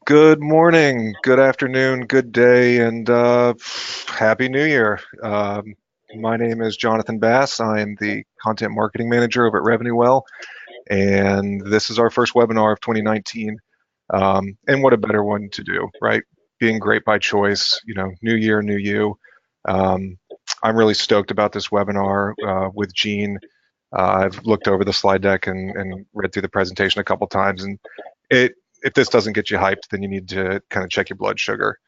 Good morning, good afternoon, good day, and Happy New Year. My name is Jonathan Bass. I am the Content Marketing Manager over at RevenueWell, and this is our first webinar of 2019. And what a better one to do, right? Being great by choice, new year, new you. I'm really stoked about this webinar with Gene. I've looked over the slide deck and read through the presentation a couple times, and if this doesn't get you hyped, then you need to kind of check your blood sugar.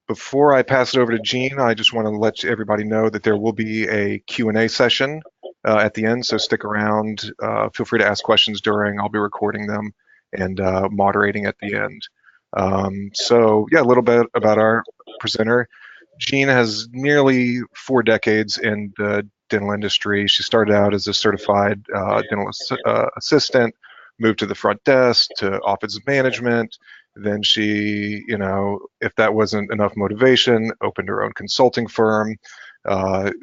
Before I pass it over to Gene, I just want to let everybody know that there will be a Q&A session at the end, so stick around. Feel free to ask questions during. I'll be recording them and moderating at the end. So yeah, a little bit about our presenter. Gene has nearly 4 decades in the dental industry. She started out as a certified dental assistant, moved to the front desk, to office management. Then she, if that wasn't enough motivation, opened her own consulting firm,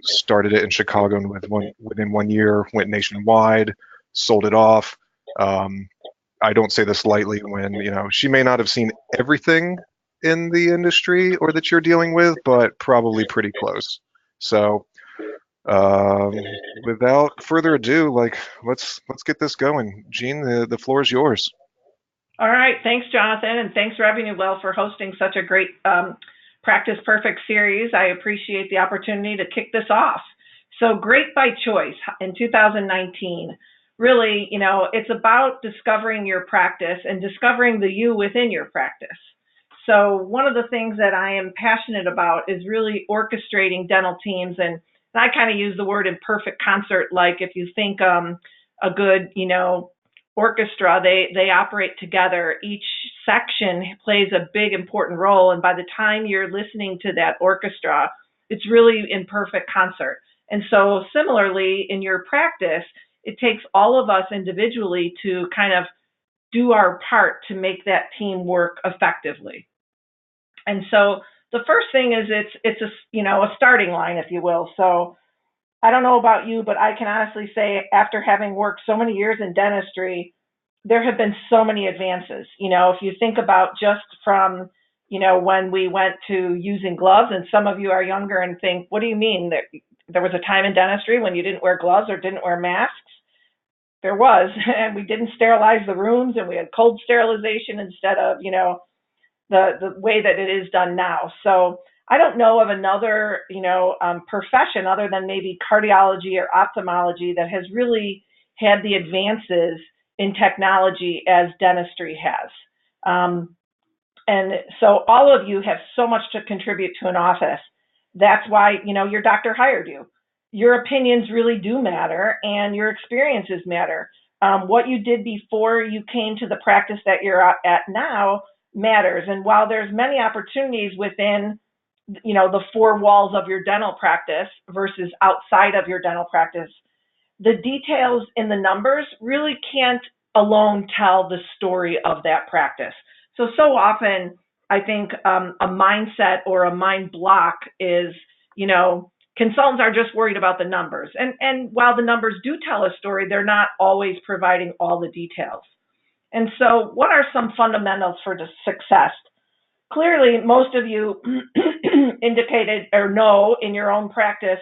started it in Chicago, and within 1 year went nationwide, sold it off. I don't say this lightly when, she may not have seen everything in the industry or that you're dealing with, but probably pretty close. So um, without further ado, let's get this going. Gene, the floor is yours. All right, thanks, Jonathan, and thanks, RevenueWell, for hosting such a great Practice Perfect series. I appreciate the opportunity to kick this off. So, great by choice in 2019. Really, it's about discovering your practice and discovering the you within your practice. So, one of the things that I am passionate about is really orchestrating dental teams, and I kind of use the word in perfect concert. Like if you think a good, orchestra, they operate together. Each section plays a big important role, and by the time you're listening to that orchestra, it's really in perfect concert. And so similarly in your practice, it takes all of us individually to kind of do our part to make that team work effectively. And so the first thing is it's a starting line, if you will. So I don't know about you, but I can honestly say after having worked so many years in dentistry, there have been so many advances. If you think about just from, when we went to using gloves, and some of you are younger and think, what do you mean? There was a time in dentistry when you didn't wear gloves or didn't wear masks? There was, and we didn't sterilize the rooms, and we had cold sterilization instead of, the way that it is done now. So I don't know of another, profession other than maybe cardiology or ophthalmology that has really had the advances in technology as dentistry has. And so all of you have so much to contribute to an office. That's why, your doctor hired you. Your opinions really do matter, and your experiences matter. What you did before you came to the practice that you're at now matters. And while there's many opportunities within, the 4 walls of your dental practice versus outside of your dental practice, the details in the numbers really can't alone tell the story of that practice. So often I think a mindset or a mind block is, consultants are just worried about the numbers. And while the numbers do tell a story, they're not always providing all the details. And so what are some fundamentals for the success? Clearly, most of you indicated or know in your own practice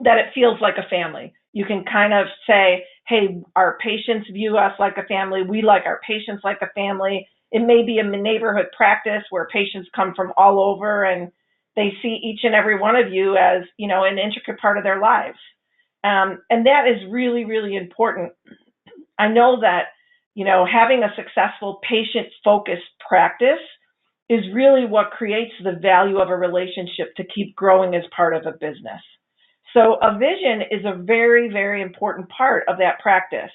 that it feels like a family. You can kind of say, hey, our patients view us like a family. We like our patients like a family. It may be a neighborhood practice where patients come from all over and they see each and every one of you as, an intricate part of their lives. And that is really, really important. I know that, having a successful patient-focused practice is really what creates the value of a relationship to keep growing as part of a business. So a vision is a very, very important part of that practice.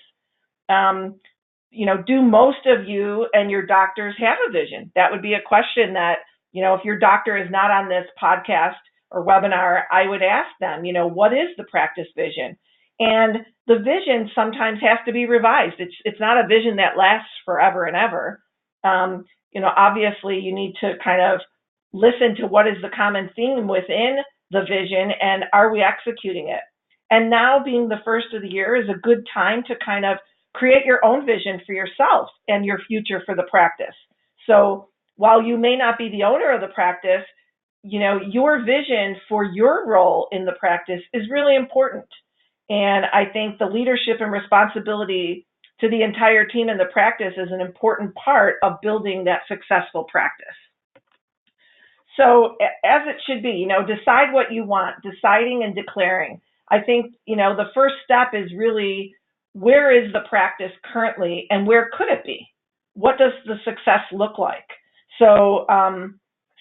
Do most of you and your doctors have a vision? That would be a question that, if your doctor is not on this podcast or webinar, I would ask them, what is the practice vision? And the vision sometimes has to be revised. It's not a vision that lasts forever and ever. Obviously you need to kind of listen to what is the common theme within the vision and are we executing it? And now being the first of the year is a good time to kind of create your own vision for yourself and your future for the practice. So while you may not be the owner of the practice, your vision for your role in the practice is really important. And I think the leadership and responsibility to the entire team in the practice is an important part of building that successful practice. So as it should be, decide what you want, deciding and declaring. I think, the first step is really, where is the practice currently and where could it be? What does the success look like? So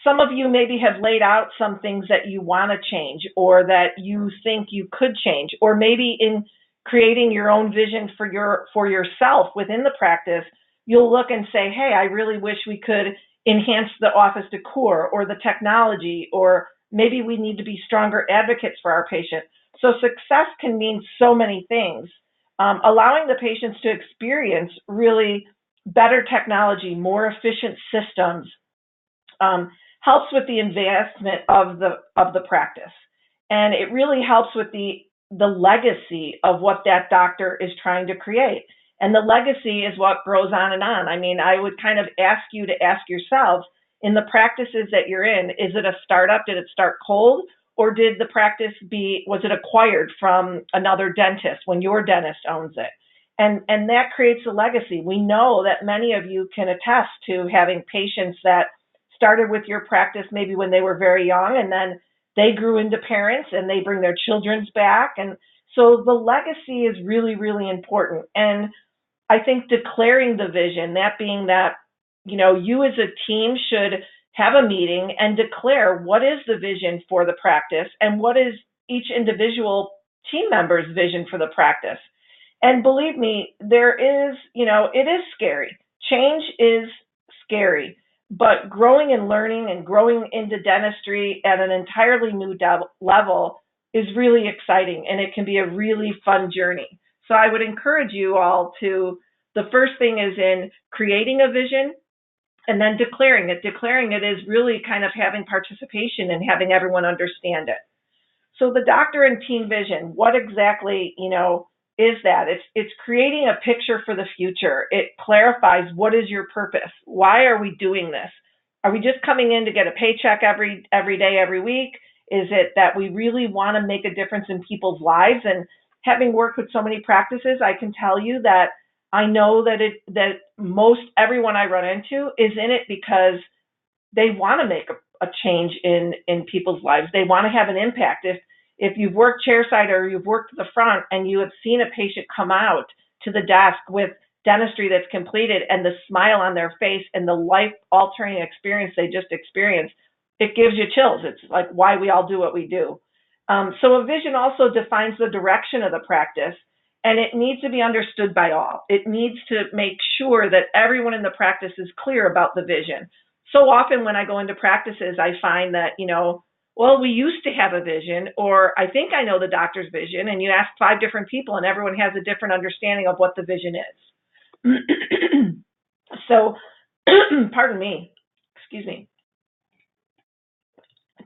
some of you maybe have laid out some things that you want to change or that you think you could change, or maybe in creating your own vision for yourself within the practice, you'll look and say, hey, I really wish we could enhance the office decor or the technology, or maybe we need to be stronger advocates for our patient. So success can mean so many things. Allowing the patients to experience really better technology, more efficient systems, helps with the advancement of the practice. And it really helps with the legacy of what that doctor is trying to create. And the legacy is what grows on and on. I mean, I would kind of ask you to ask yourselves, in the practices that you're in, is it a startup? Did it start cold? Or did the practice was it acquired from another dentist when your dentist owns it? And that creates a legacy. We know that many of you can attest to having patients that started with your practice maybe when they were very young, and then they grew into parents and they bring their children's back. And so the legacy is really, really important. And I think declaring the vision, that being that, you as a team should have a meeting and declare what is the vision for the practice and what is each individual team member's vision for the practice. And believe me, it is scary. Change is scary, but growing and learning and growing into dentistry at an entirely new level is really exciting, and it can be a really fun journey. So I would encourage you all to, the first thing is in creating a vision and then declaring it. Declaring it is really kind of having participation and having everyone understand it. So the doctor and team vision, what exactly, is that? It's creating a picture for the future. It clarifies, what is your purpose? Why are we doing this? Are we just coming in to get a paycheck every day, every week? Is it that we really want to make a difference in people's lives? And having worked with so many practices, I can tell you that I know that most everyone I run into is in it because they want to make a change in people's lives. They want to have an impact. If you've worked chairside or you've worked at the front and you have seen a patient come out to the desk with dentistry that's completed and the smile on their face and the life-altering experience they just experienced, it gives you chills. It's like why we all do what we do. So a vision also defines the direction of the practice, and it needs to be understood by all. It needs to make sure that everyone in the practice is clear about the vision. So often when I go into practices, I find that, well, we used to have a vision, or I think I know the doctor's vision, and you ask 5 different people and everyone has a different understanding of what the vision is. So, pardon me, excuse me.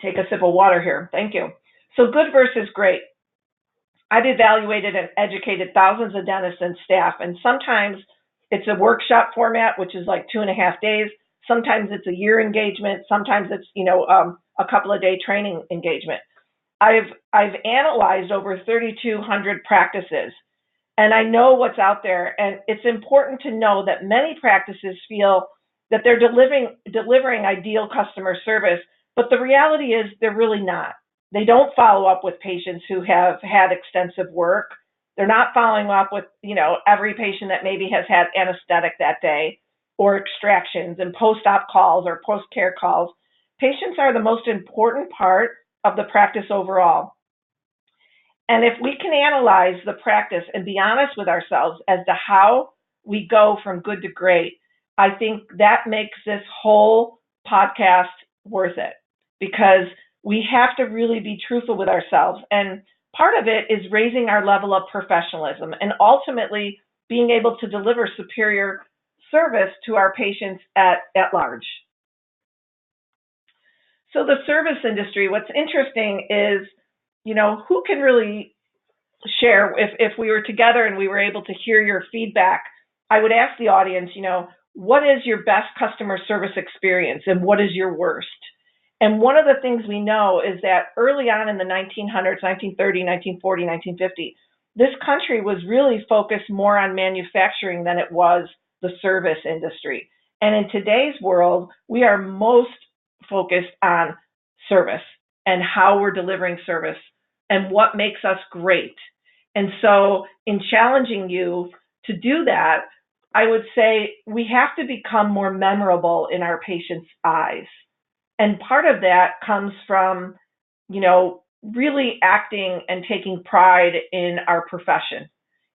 Take a sip of water here. Thank you. So good versus great. I've evaluated and educated thousands of dentists and staff, and sometimes it's a workshop format, which is like 2.5 days. Sometimes it's a year engagement. Sometimes it's, a couple of day training engagement. I've analyzed over 3,200 practices, and I know what's out there. And it's important to know that many practices feel that they're delivering ideal customer service, but the reality is they're really not. They don't follow up with patients who have had extensive work. They're not following up with, every patient that maybe has had anesthetic that day or extractions and post-op calls or post-care calls. Patients are the most important part of the practice overall. And if we can analyze the practice and be honest with ourselves as to how we go from good to great, I think that makes this whole podcast worth it, because we have to really be truthful with ourselves. And part of it is raising our level of professionalism and ultimately being able to deliver superior service to our patients at large. So the service industry, what's interesting is, who can really share, if we were together and we were able to hear your feedback, I would ask the audience, what is your best customer service experience and what is your worst? And one of the things we know is that early on in the 1900s, 1930, 1940, 1950, this country was really focused more on manufacturing than it was the service industry. And in today's world, we are most focused on service and how we're delivering service and what makes us great. And so in challenging you to do that, I would say we have to become more memorable in our patients' eyes. And part of that comes from, really acting and taking pride in our profession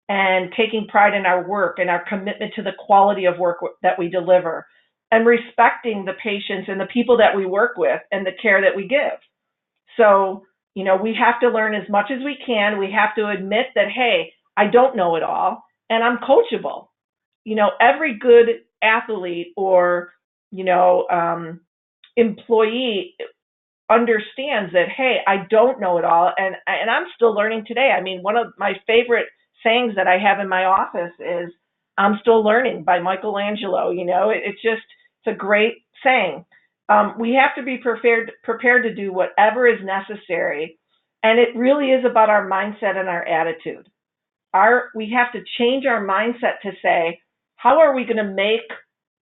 and taking pride in our work and our commitment to the quality of work that we deliver and respecting the patients and the people that we work with and the care that we give. So, we have to learn as much as we can. We have to admit that, hey, I don't know it all and I'm coachable. Every good athlete or, employee understands that, hey, I don't know it all and I'm still learning today. I mean, one of my favorite sayings that I have in my office is, I'm still learning, by Michelangelo. It's a great saying. We have to be prepared to do whatever is necessary. And it really is about our mindset and our attitude. We have to change our mindset to say, how are we going to make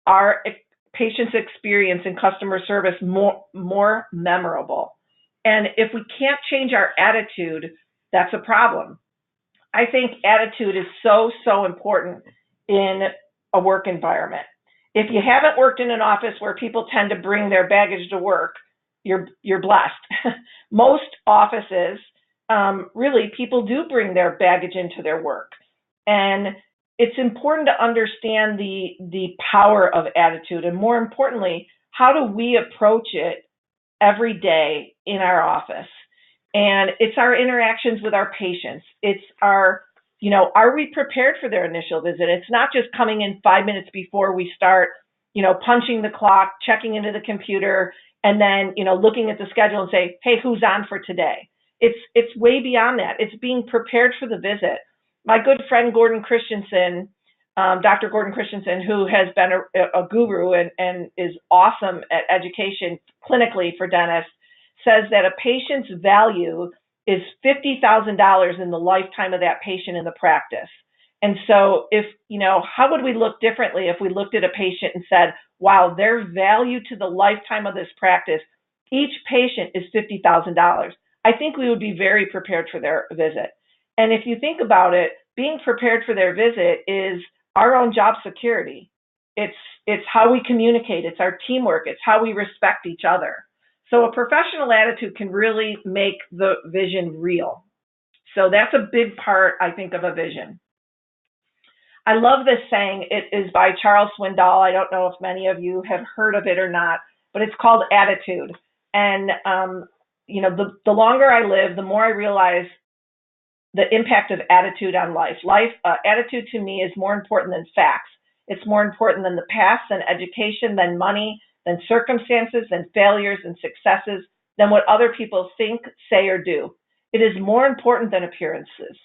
our patient's experience in customer service more memorable? And if we can't change our attitude, that's a problem. I think attitude is so, so important in a work environment. If you haven't worked in an office where people tend to bring their baggage to work, you're blessed. Most offices, really, people do bring their baggage into their work. And it's important to understand the power of attitude, and more importantly, how do we approach it every day in our office? And it's our interactions with our patients. It's our, are we prepared for their initial visit? It's not just coming in 5 minutes before we start, punching the clock, checking into the computer, and then, looking at the schedule and say, hey, who's on for today? It's way beyond that. It's being prepared for the visit. My good friend Gordon Christensen, Dr. Gordon Christensen, who has been a guru and is awesome at education clinically for dentists, says that a patient's value is $50,000 in the lifetime of that patient in the practice. And so how would we look differently if we looked at a patient and said, wow, their value to the lifetime of this practice, each patient is $50,000. I think we would be very prepared for their visit. And if you think about it, being prepared for their visit is our own job security. It's how we communicate. It's our teamwork. It's how we respect each other. So a professional attitude can really make the vision real. So that's a big part, I think, of a vision. I love this saying. It is by Charles Swindoll. I don't know if many of you have heard of it or not, but it's called attitude. And, the longer I live, the more I realize the impact of attitude on life. Attitude to me is more important than facts. It's more important than the past, than education, than money, than circumstances, than failures and successes, than what other people think, say, or do. It is more important than appearances,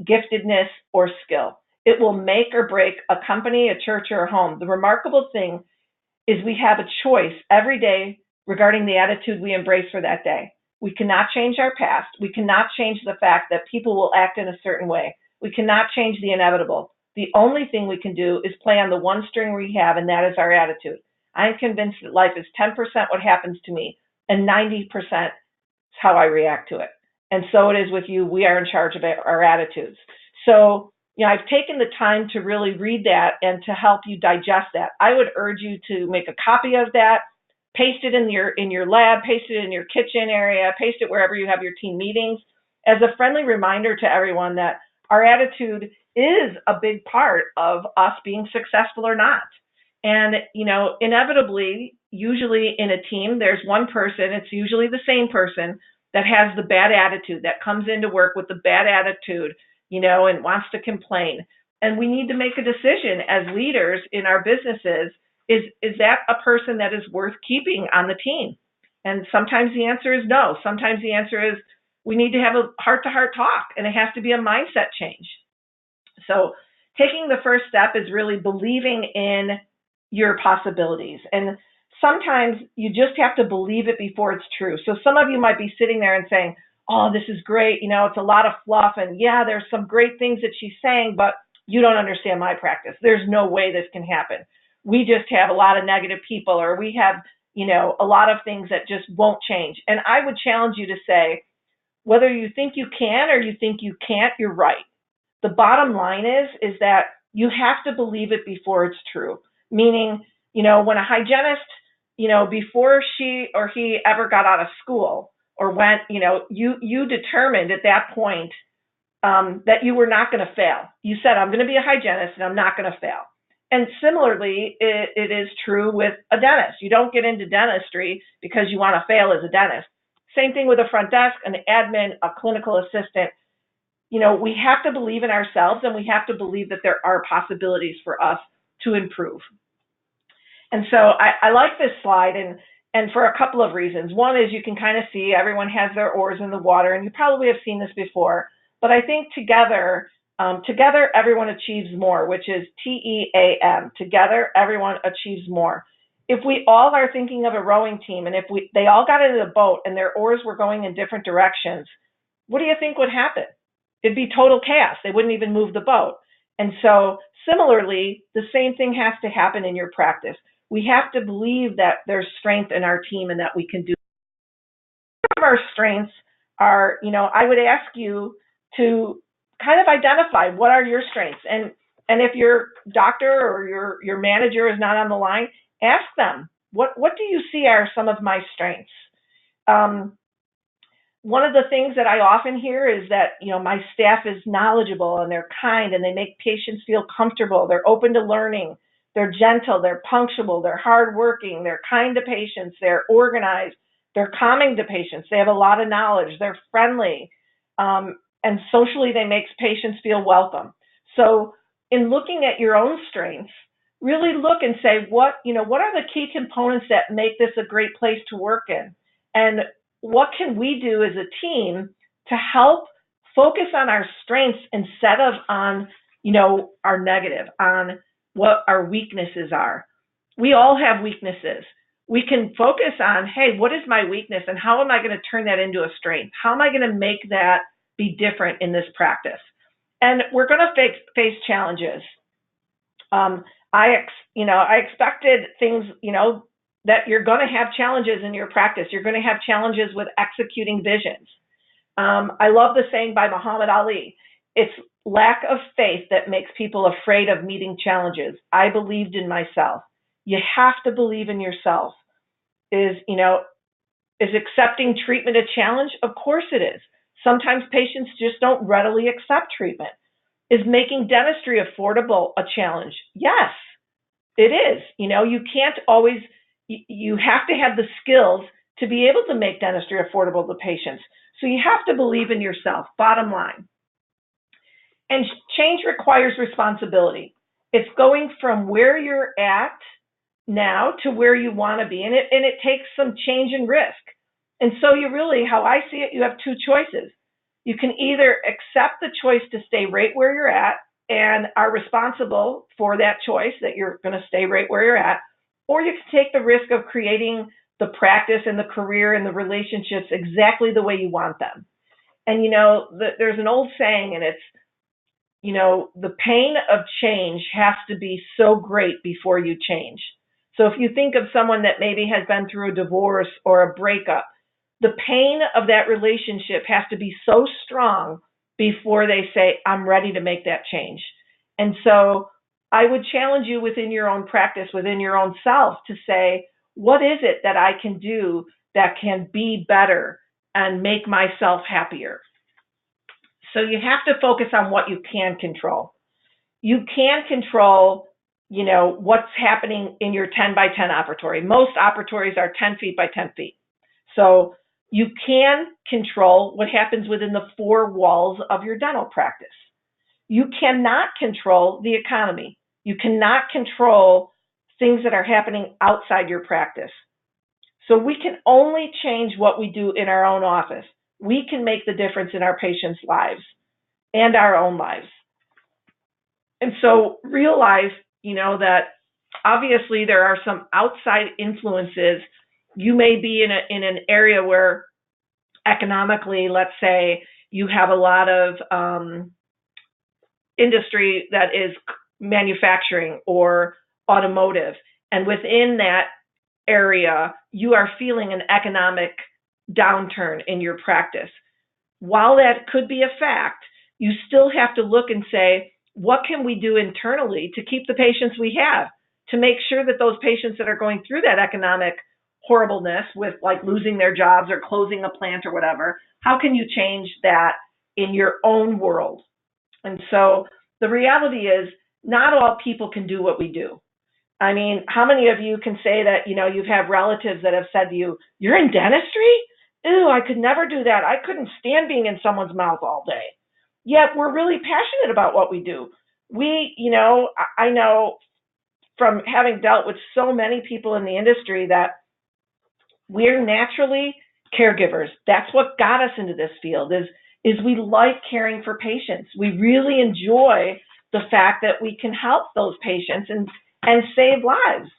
giftedness, or skill. It will make or break a company, a church, or a home. The remarkable thing is we have a choice every day regarding the attitude we embrace for that day. We cannot change our past. We cannot change the fact that people will act in a certain way. We cannot change the inevitable. The only thing we can do is play on the one string we have, and that is our attitude. I'm convinced that life is 10% what happens to me, and 90% is how I react to it. And so it is with you. We are in charge of our attitudes. So, I've taken the time to really read that and to help you digest that. I would urge you to make a copy of that, paste it in your lab, paste it in your kitchen area, paste it wherever you have your team meetings, as a friendly reminder to everyone that our attitude is a big part of us being successful or not. And, inevitably, usually in a team, there's one person, it's usually the same person, that has the bad attitude, that comes into work with the bad attitude, and wants to complain. And we need to make a decision as leaders in our businesses. Is that a person that is worth keeping on the team? And sometimes the answer is no. Sometimes the answer is we need to have a heart-to-heart talk, and it has to be a mindset change. So taking the first step is really believing in your possibilities. And sometimes you just have to believe it before it's true. So some of you might be sitting there and saying, oh, this is great. It's a lot of fluff. And yeah, there's some great things that she's saying, but you don't understand my practice. There's no way this can happen. We just have a lot of negative people, or we have, a lot of things that just won't change. And I would challenge you to say, whether you think you can or you think you can't, you're right. The bottom line is that you have to believe it before it's true. Meaning, when a hygienist, before she or he ever got out of school or went, you determined at that point that you were not going to fail. You said, I'm going to be a hygienist and I'm not going to fail. And similarly, it is true with a dentist. You don't get into dentistry because you want to fail as a dentist. Same thing with a front desk, an admin, a clinical assistant. We have to believe in ourselves, and we have to believe that there are possibilities for us to improve. And so I like this slide, and for a couple of reasons. One is you can kind of see everyone has their oars in the water, and you probably have seen this before. But I think together everyone achieves more, which is TEAM. Together, everyone achieves more. If we all are thinking of a rowing team, and if they all got into the boat and their oars were going in different directions, what do you think would happen? It'd be total chaos. They wouldn't even move the boat. And so similarly, the same thing has to happen in your practice. We have to believe that there's strength in our team and that we can do. Some of our strengths are, I would ask you to kind of identify what are your strengths. And if your doctor or your manager is not on the line, ask them, what do you see are some of my strengths? One of the things that I often hear is that, my staff is knowledgeable and they're kind and they make patients feel comfortable. They're open to learning. They're gentle. They're punctual. They're hardworking. They're kind to patients. They're organized. They're calming to patients. They have a lot of knowledge. They're friendly. And socially, they make patients feel welcome. So in looking at your own strengths, really look and say, what are the key components that make this a great place to work in? And what can we do as a team to help focus on our strengths instead of on, our negative, on what our weaknesses are? We all have weaknesses. We can focus on, hey, what is my weakness and how am I going to turn that into a strength? How am I going to make that be different in this practice? And we're going to face challenges. I expected things, that you're going to have challenges in your practice. You're going to have challenges with executing visions. I love the saying by Muhammad Ali. It's lack of faith that makes people afraid of meeting challenges. I believed in myself. You have to believe in yourself. Is accepting treatment a challenge? Of course it is. Sometimes patients just don't readily accept treatment. Is making dentistry affordable a challenge? Yes, it is. You can't always, you have to have the skills to be able to make dentistry affordable to patients. So you have to believe in yourself, bottom line. And change requires responsibility. It's going from where you're at now to where you want to be. And it takes some change and risk. And so how I see it, you have two choices. You can either accept the choice to stay right where you're at and are responsible for that choice that you're going to stay right where you're at, or you can take the risk of creating the practice and the career and the relationships exactly the way you want them. And, there's an old saying, and it's, the pain of change has to be so great before you change. So if you think of someone that maybe has been through a divorce or a breakup, the pain of that relationship has to be so strong before they say, I'm ready to make that change. And so I would challenge you within your own practice, within your own self, to say, what is it that I can do that can be better and make myself happier? So you have to focus on what you can control. You can control, what's happening in your 10 by 10 operatory. Most operatories are 10 feet by 10 feet. So you can control what happens within the four walls of your dental practice. You cannot control the economy. You cannot control things that are happening outside your practice. So we can only change what we do in our own office. we can make the difference in our patients' lives and our own lives. And so realize, that obviously there are some outside influences. You may be in an area where economically, let's say, you have a lot of industry that is manufacturing or automotive. And within that area, you are feeling an economic downturn in your practice. While that could be a fact, you still have to look and say, what can we do internally to keep the patients we have, to make sure that those patients that are going through that economic horribleness with like losing their jobs or closing a plant or whatever, how can you change that in your own world? And so the reality is not all people can do what we do. I mean, how many of you can say that, you've had relatives that have said to you, you're in dentistry? Ew, I could never do that. I couldn't stand being in someone's mouth all day. Yet we're really passionate about what we do. I know from having dealt with so many people in the industry that we're naturally caregivers. That's what got us into this field is we like caring for patients. We really enjoy the fact that we can help those patients and save lives.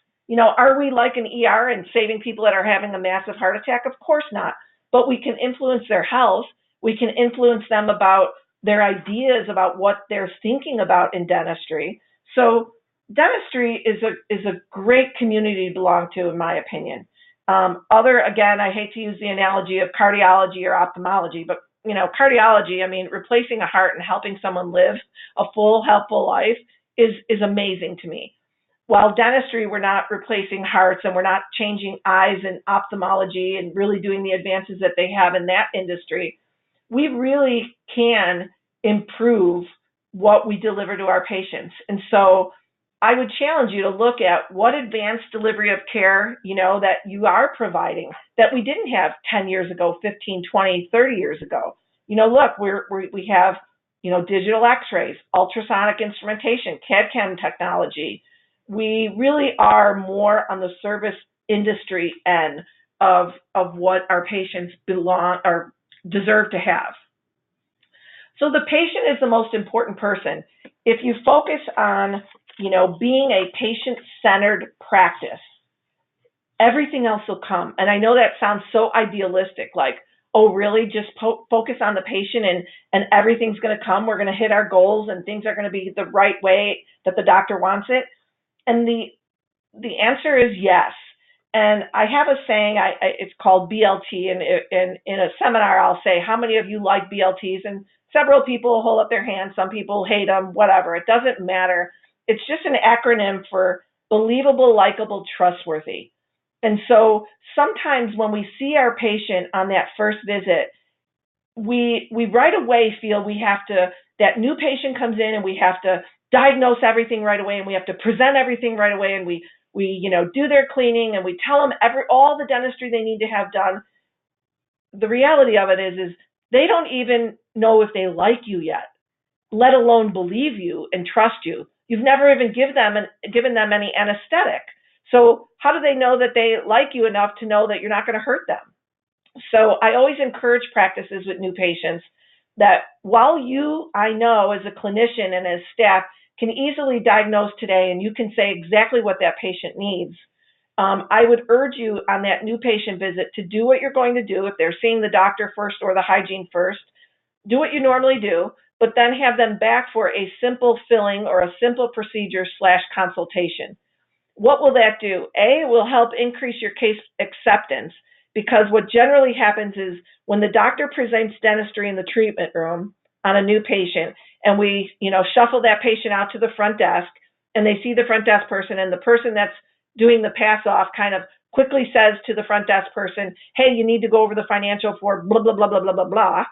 Are we like an ER and saving people that are having a massive heart attack? Of course not. But we can influence their health. We can influence them about their ideas about what they're thinking about in dentistry. So dentistry is a great community to belong to, in my opinion. Again, I hate to use the analogy of cardiology or ophthalmology, but cardiology, replacing a heart and helping someone live a full, healthful life is amazing to me. While dentistry, we're not replacing hearts and we're not changing eyes in ophthalmology and really doing the advances that they have in that industry, we really can improve what we deliver to our patients. And so I would challenge you to look at what advanced delivery of care, that you are providing that we didn't have 10 years ago, 15, 20, 30 years ago. Look, we have, digital x-rays, ultrasonic instrumentation, CAD/CAM technology. We really are more on the service industry end of what our patients belong or deserve to have. So the patient is the most important person. If you focus on, being a patient-centered practice, everything else will come. And I know that sounds so idealistic, like, oh, really? Just focus on the patient and everything's going to come. We're going to hit our goals and things are going to be the right way that the doctor wants it. And the answer is yes. And I have a saying, it's called BLT, and in a seminar I'll say, how many of you like BLTs? And several people hold up their hands, some people hate them, whatever. It doesn't matter. It's just an acronym for believable, likable, trustworthy. And so sometimes when we see our patient on that first visit, we right away feel we have to, that new patient comes in and we have to diagnose everything right away and we have to present everything right away and we do their cleaning and we tell them all the dentistry they need to have done. The reality of it is they don't even know if they like you yet, let alone believe you and trust you. You've never even given them any anesthetic. So how do they know that they like you enough to know that you're not going to hurt them? So I always encourage practices with new patients that while you, I know as a clinician and as staff, can easily diagnose today and you can say exactly what that patient needs, I would urge you on that new patient visit to do what you're going to do. If they're seeing the doctor first or the hygiene first, do what you normally do, but then have them back for a simple filling or a simple procedure / consultation. What will that do? A, it will help increase your case acceptance, because what generally happens is when the doctor presents dentistry in the treatment room on a new patient and we, shuffle that patient out to the front desk and they see the front desk person and the person that's doing the pass off kind of quickly says to the front desk person, hey, you need to go over the financial for blah, blah, blah, blah, blah, blah, blah.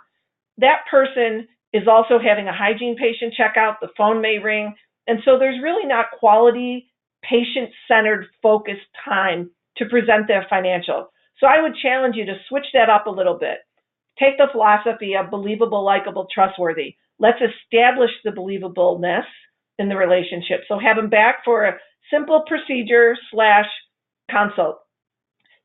That person is also having a hygiene patient check out. The phone may ring. And so there's really not quality, patient-centered, focused time to present their financial. So I would challenge you to switch that up a little bit. Take the philosophy of believable, likable, trustworthy. Let's establish the believableness in the relationship. So have them back for a simple procedure / consult.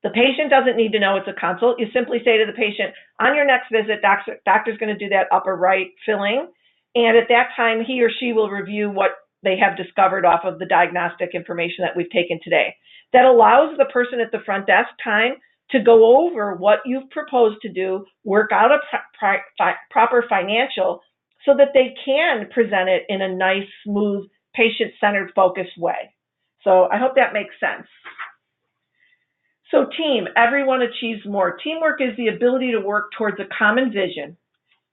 The patient doesn't need to know it's a consult. You simply say to the patient, on your next visit, doctor's going to do that upper right filling. And at that time, he or she will review what they have discovered off of the diagnostic information that we've taken today. That allows the person at the front desk time to go over what you've proposed to do, work out a proper financial so that they can present it in a nice, smooth, patient-centered, focused way. So I hope that makes sense. So team, everyone achieves more. Teamwork is the ability to work towards a common vision.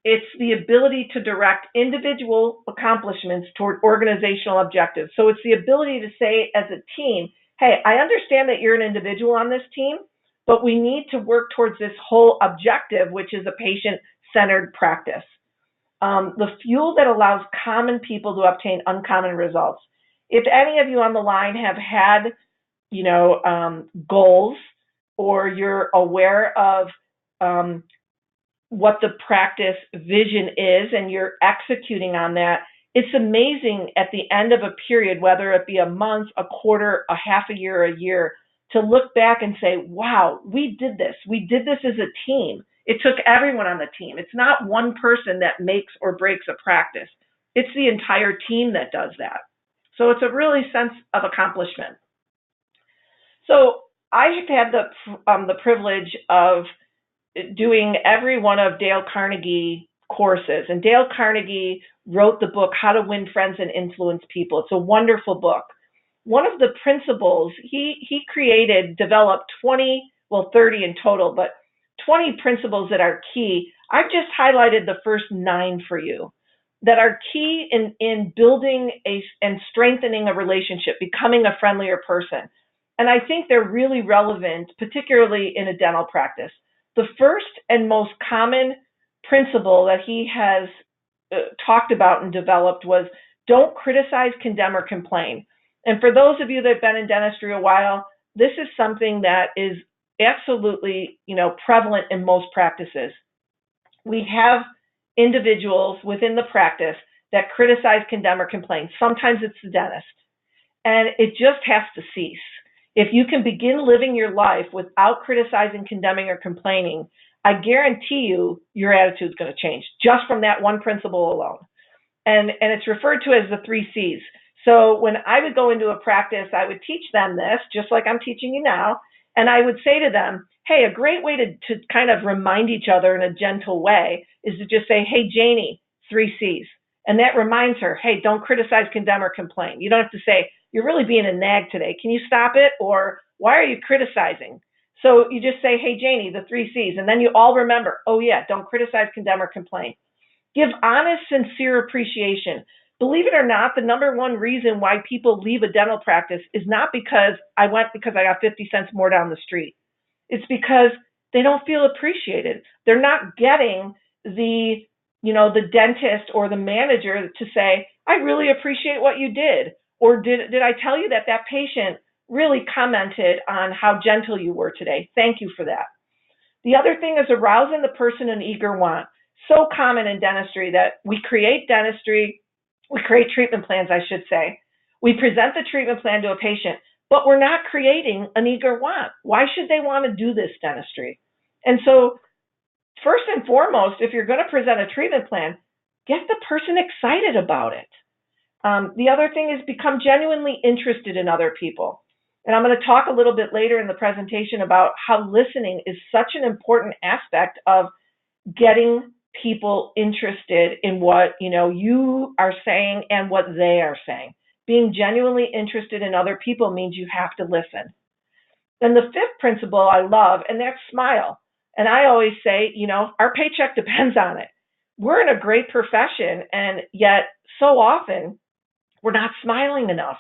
It's the ability to direct individual accomplishments toward organizational objectives. So it's the ability to say as a team, hey, I understand that you're an individual on this team, but we need to work towards this whole objective, which is a patient-centered practice. The fuel that allows common people to obtain uncommon results. If any of you on the line have had, goals, or you're aware of what the practice vision is and you're executing on that, it's amazing at the end of a period, whether it be a month, a quarter, a half a year, to look back and say, wow, we did this. We did this as a team. It took everyone on the team. It's not one person that makes or breaks a practice. It's the entire team that does that. So it's a really sense of accomplishment. So I have had the privilege of doing every one of Dale Carnegie courses. And Dale Carnegie wrote the book, How to Win Friends and Influence People. It's a wonderful book. One of the principles, he developed 30 in total, but 20 principles that are key. I've just highlighted the first 9 for you that are key in building and strengthening a relationship, becoming a friendlier person. And I think they're really relevant, particularly in a dental practice. The first and most common principle that he has talked about and developed was don't criticize, condemn, or complain. And for those of you that have been in dentistry a while, this is something that is absolutely, prevalent in most practices. We have individuals within the practice that criticize, condemn, or complain. Sometimes it's the dentist. And it just has to cease. If you can begin living your life without criticizing, condemning, or complaining, I guarantee you your attitude is going to change just from that one principle alone. And it's referred to as the 3 C's. So when I would go into a practice, I would teach them this, just like I'm teaching you now, and I would say to them, hey, a great way to kind of remind each other in a gentle way is to just say, hey, Janie, 3 C's. And that reminds her, hey, don't criticize, condemn, or complain. You don't have to say, you're really being a nag today. Can you stop it? Or why are you criticizing? So you just say, hey, Janie, the 3 C's. And then you all remember, oh, yeah, don't criticize, condemn, or complain. Give honest, sincere appreciation. Believe it or not, the number one reason why people leave a dental practice is not because I got 50 cents more down the street. It's because they don't feel appreciated. They're not getting the dentist or the manager to say, I really appreciate what you did. Or did I tell you that patient really commented on how gentle you were today? Thank you for that. The other thing is arousing the person an eager want. So common in dentistry that we create treatment plans, I should say. We present the treatment plan to a patient, but we're not creating an eager want. Why should they want to do this dentistry? And so first and foremost, if you're going to present a treatment plan, get the person excited about it. The other thing is become genuinely interested in other people. And I'm going to talk a little bit later in the presentation about how listening is such an important aspect of getting people interested in what you are saying and what they are saying. Being genuinely interested in other people means you have to listen. And the 5th principle I love, and that's smile. And I always say, our paycheck depends on it. We're in a great profession, and yet so often we're not smiling enough.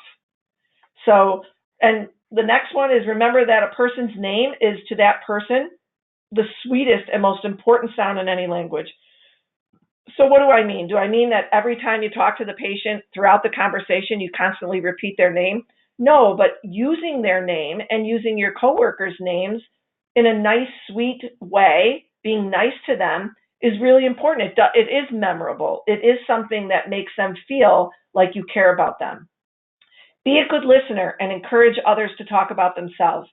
So, and the next one is remember that a person's name is to that person the sweetest and most important sound in any language. So what do I mean? Do I mean that every time you talk to the patient throughout the conversation, you constantly repeat their name? No, but using their name and using your coworkers' names in a nice, sweet way, being nice to them is really important. It is memorable. It is something that makes them feel like you care about them. Be a good listener and encourage others to talk about themselves.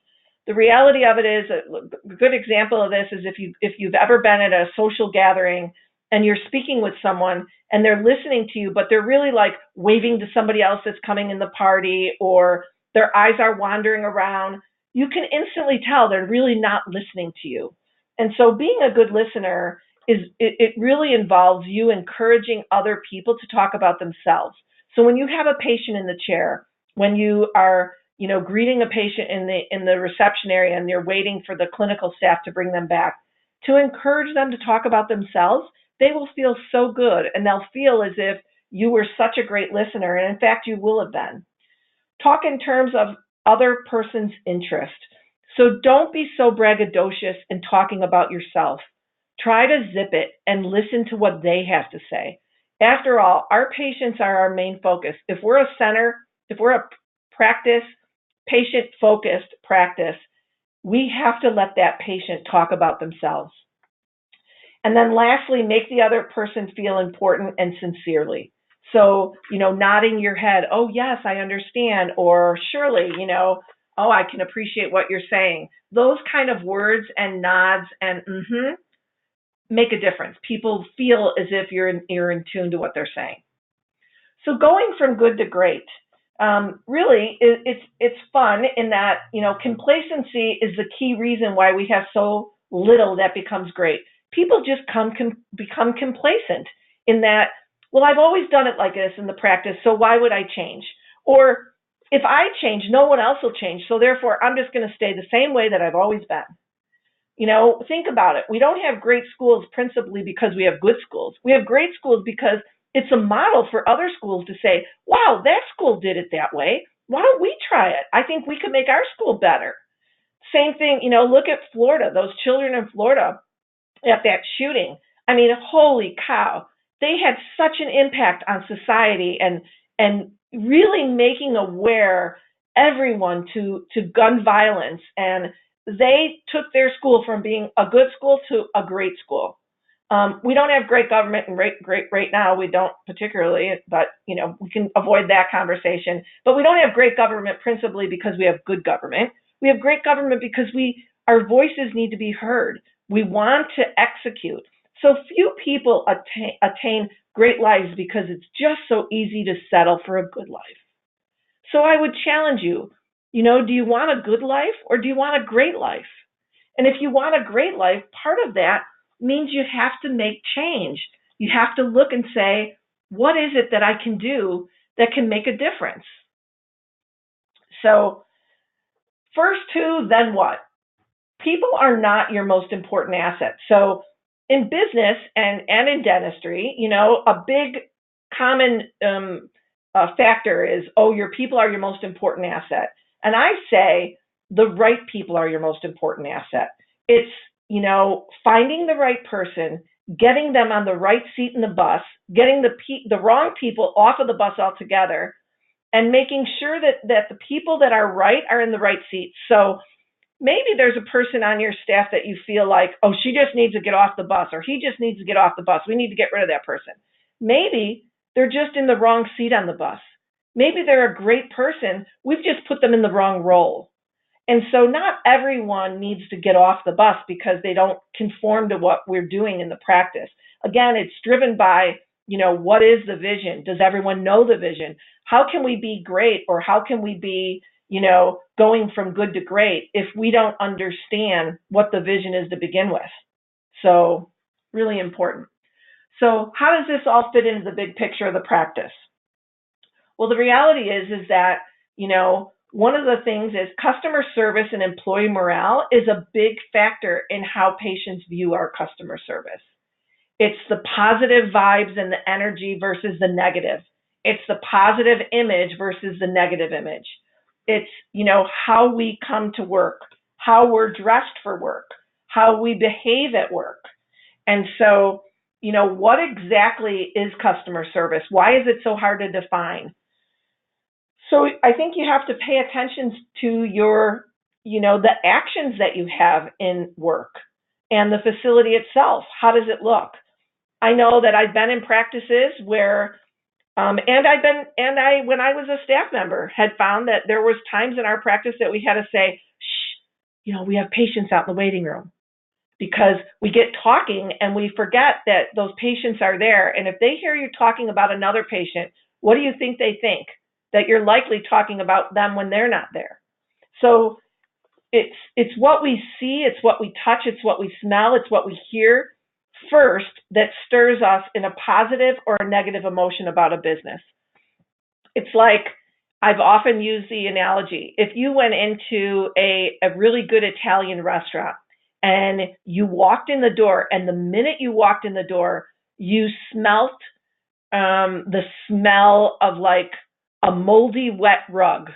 the reality of it is, a good example of this is if you've ever been at a social gathering and you're speaking with someone and they're listening to you, but they're really like waving to somebody else that's coming in the party, or their eyes are wandering around, you can instantly tell they're really not listening to you. And so being a good listener it really involves you encouraging other people to talk about themselves. So when you have a patient in the chair, when you are greeting a patient in the reception area and you're waiting for the clinical staff to bring them back, to encourage them to talk about themselves, they will feel so good and they'll feel as if you were such a great listener, and in fact you will have been. Talk in terms of other person's interest. So don't be so braggadocious in talking about yourself. Try to zip it and listen to what they have to say. After all, our patients are our main focus. If we're a practice, patient-focused practice, we have to let that patient talk about themselves. And then lastly, make the other person feel important and sincerely. So, nodding your head, oh, yes, I understand, or surely, oh, I can appreciate what you're saying. Those kind of words and nods and make a difference. People feel as if you're in tune to what they're saying. So going from good to great, really, it's fun in that, complacency is the key reason why we have so little that becomes great. People just become complacent in that, well, I've always done it like this in the practice, so why would I change? Or if I change, no one else will change, so therefore I'm just going to stay the same way that I've always been. Think about it. We don't have great schools principally because we have good schools. We have great schools because it's a model for other schools to say, wow, that school did it that way. Why don't we try it? I think we could make our school better. Same thing, look at Florida, those children in Florida at that shooting. I mean, holy cow. They had such an impact on society and really making aware everyone to gun violence, and they took their school from being a good school to a great school. We don't have great government and right now. We don't particularly, but we can avoid that conversation. But we don't have great government principally because we have good government. We have great government because our voices need to be heard. We want to execute. So few people attain great lives because it's just so easy to settle for a good life. So I would challenge you, do you want a good life or do you want a great life? And if you want a great life, part of that means you have to make change. You have to look and say, what is it that I can do that can make a difference? So first two, then what? People are not your most important asset. So in business and in dentistry, a big common factor is, your people are your most important asset. And I say the right people are your most important asset. It's, finding the right person, getting them on the right seat in the bus, getting the wrong people off of the bus altogether, and making sure that the people that are right are in the right seats. So maybe there's a person on your staff that you feel like, oh, she just needs to get off the bus, or he just needs to get off the bus. We need to get rid of that person. Maybe they're just in the wrong seat on the bus. Maybe they're a great person. We've just put them in the wrong role. And so not everyone needs to get off the bus because they don't conform to what we're doing in the practice. Again, it's driven by, what is the vision? Does everyone know the vision? How can we be great, or how can we be, going from good to great if we don't understand what the vision is to begin with? So really important. So how does this all fit into the big picture of the practice? Well, the reality is that, one of the things is customer service and employee morale is a big factor in how patients view our customer service. It's the positive vibes and the energy versus the negative. It's the positive image versus the negative image. It's, how we come to work, how we're dressed for work, how we behave at work. And so, what exactly is customer service? Why is it so hard to define? So I think you have to pay attention to your, the actions that you have in work and the facility itself. How does it look? I know that I've been in practices where, when I was a staff member, had found that there was times in our practice that we had to say, shh, we have patients out in the waiting room, because we get talking and we forget that those patients are there. And if they hear you talking about another patient, what do you think they think? That you're likely talking about them when they're not there. So it's what we see, it's what we touch, it's what we smell, it's what we hear first that stirs us in a positive or a negative emotion about a business. It's like, I've often used the analogy, if you went into a really good Italian restaurant and you walked in the door, and the minute you walked in the door, you smelt the smell of like a moldy, wet rug,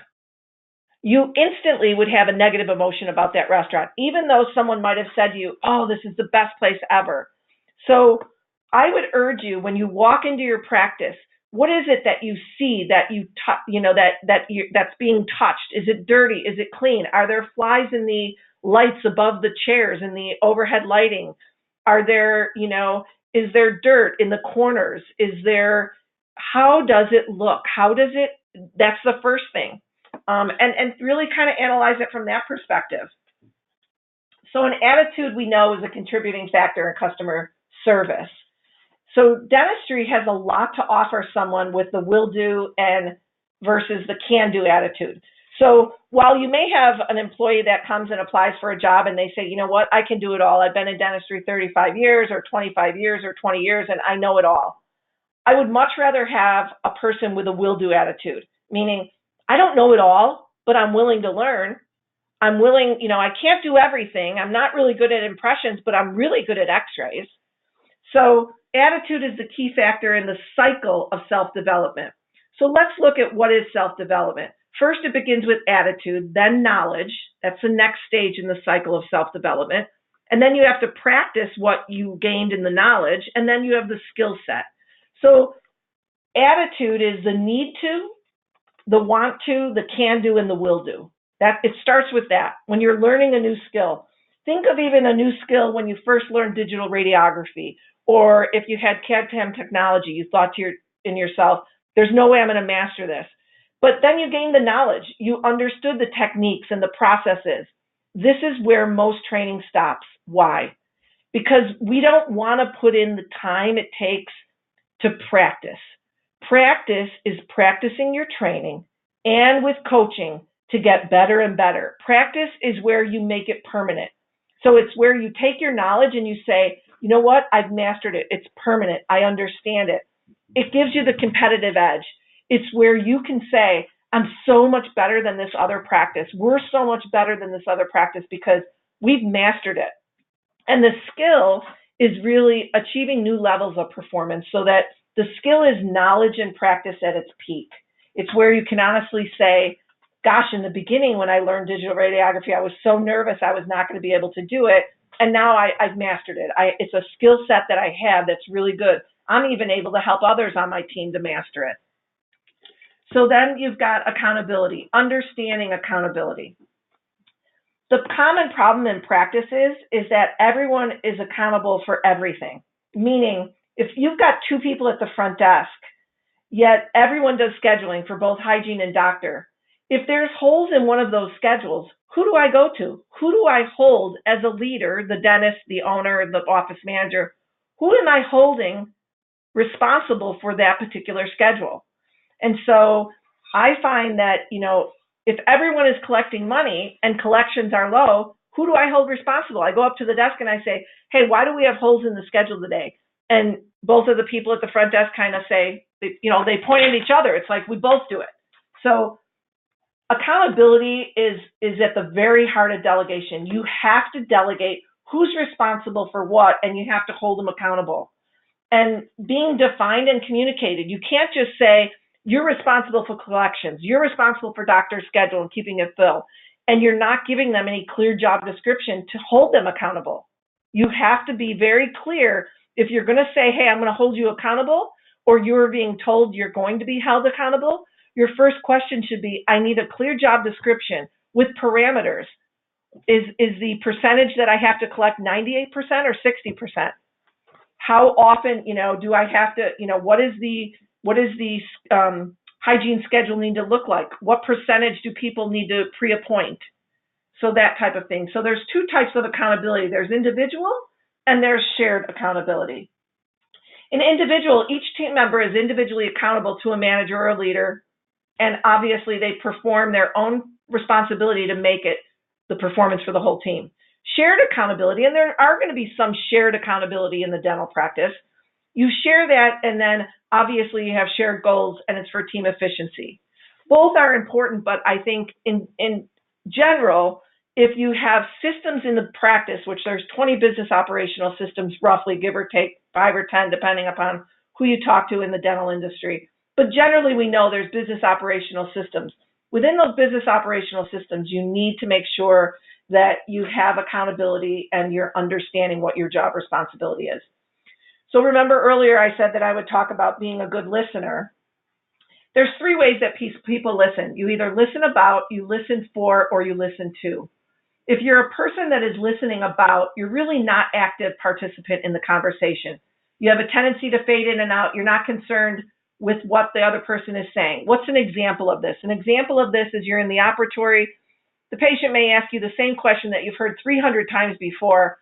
you instantly would have a negative emotion about that restaurant, even though someone might have said to you, oh, this is the best place ever. So I would urge you, when you walk into your practice, what is it that you see, that that's being touched? Is it dirty? Is it clean? Are there flies in the lights above the chairs in the overhead lighting? Are there, is there dirt in the corners? How does it look? That's the first thing. And really kind of analyze it from that perspective. So an attitude, we know, is a contributing factor in customer service. So dentistry has a lot to offer someone with the will do and versus the can do attitude. So while you may have an employee that comes and applies for a job and they say, you know what, I can do it all. I've been in dentistry 35 years or 25 years or 20 years and I know it all. I would much rather have a person with a will do attitude, meaning I don't know it all, but I'm willing to learn. I'm willing, I can't do everything. I'm not really good at impressions, but I'm really good at x-rays. So attitude is the key factor in the cycle of self-development. So let's look at what is self-development. First, it begins with attitude, then knowledge. That's the next stage in the cycle of self-development. And then you have to practice what you gained in the knowledge, and then you have the skill set. So attitude is the need to, the want to, the can do, and the will do. It starts with that. When you're learning a new skill, think of even a new skill when you first learned digital radiography, or if you had CAD/CAM technology, you thought in yourself, there's no way I'm going to master this. But then you gained the knowledge. You understood the techniques and the processes. This is where most training stops. Why? Because we don't want to put in the time it takes to practice. Practice is practicing your training and with coaching to get better and better. Practice is where you make it permanent. So it's where you take your knowledge and you say, you know what, I've mastered it. It's permanent. I understand it. It gives you the competitive edge. It's where you can say, I'm so much better than this other practice. We're so much better than this other practice because we've mastered it. And the skill is really achieving new levels of performance, so that the skill is knowledge and practice at its peak. It's where you can honestly say, gosh, in the beginning when I learned digital radiography, I was so nervous I was not going to be able to do it. And now I've mastered it. It's a skill set that I have that's really good. I'm even able to help others on my team to master it. So then you've got accountability, understanding accountability. The common problem in practice is that everyone is accountable for everything. Meaning, if you've got two people at the front desk, yet everyone does scheduling for both hygiene and doctor, if there's holes in one of those schedules, who do I go to? Who do I hold as a leader, the dentist, the owner, the office manager? Who am I holding responsible for that particular schedule? And so I find that, if everyone is collecting money and collections are low, who do I hold responsible? I go up to the desk and I say, hey, why do we have holes in the schedule today? And both of the people at the front desk kind of say, they point at each other. It's like we both do it. So accountability is at the very heart of delegation. You have to delegate who's responsible for what, and you have to hold them accountable. And being defined and communicated, you can't just say, you're responsible for collections, you're responsible for doctor's schedule and keeping it filled, and you're not giving them any clear job description to hold them accountable. You have to be very clear. If you're going to say, hey, I'm going to hold you accountable, or you're being told you're going to be held accountable, your first question should be, I need a clear job description with parameters. Is the percentage that I have to collect 98% or 60%? How often, do I have to, what is the hygiene schedule need to look like? What percentage do people need to pre-appoint? So that type of thing. So there's two types of accountability. There's individual and there's shared accountability. In individual, each team member is individually accountable to a manager or a leader, and obviously they perform their own responsibility to make it the performance for the whole team. Shared accountability, and there are going to be some shared accountability in the dental practice. You share that, and then obviously you have shared goals, and it's for team efficiency. Both are important, but I think in general, if you have systems in the practice, which there's 20 business operational systems, roughly, give or take 5 or 10, depending upon who you talk to in the dental industry. But generally, we know there's business operational systems. Within those business operational systems, you need to make sure that you have accountability and you're understanding what your job responsibility is. So remember earlier I said that I would talk about being a good listener. There's 3 ways that people listen. You either listen about, you listen for, or you listen to. If you're a person that is listening about, you're really not active participant in the conversation. You have a tendency to fade in and out. You're not concerned with what the other person is saying. What's an example of this? An example of this is you're in the operatory. The patient may ask you the same question that you've heard 300 times before,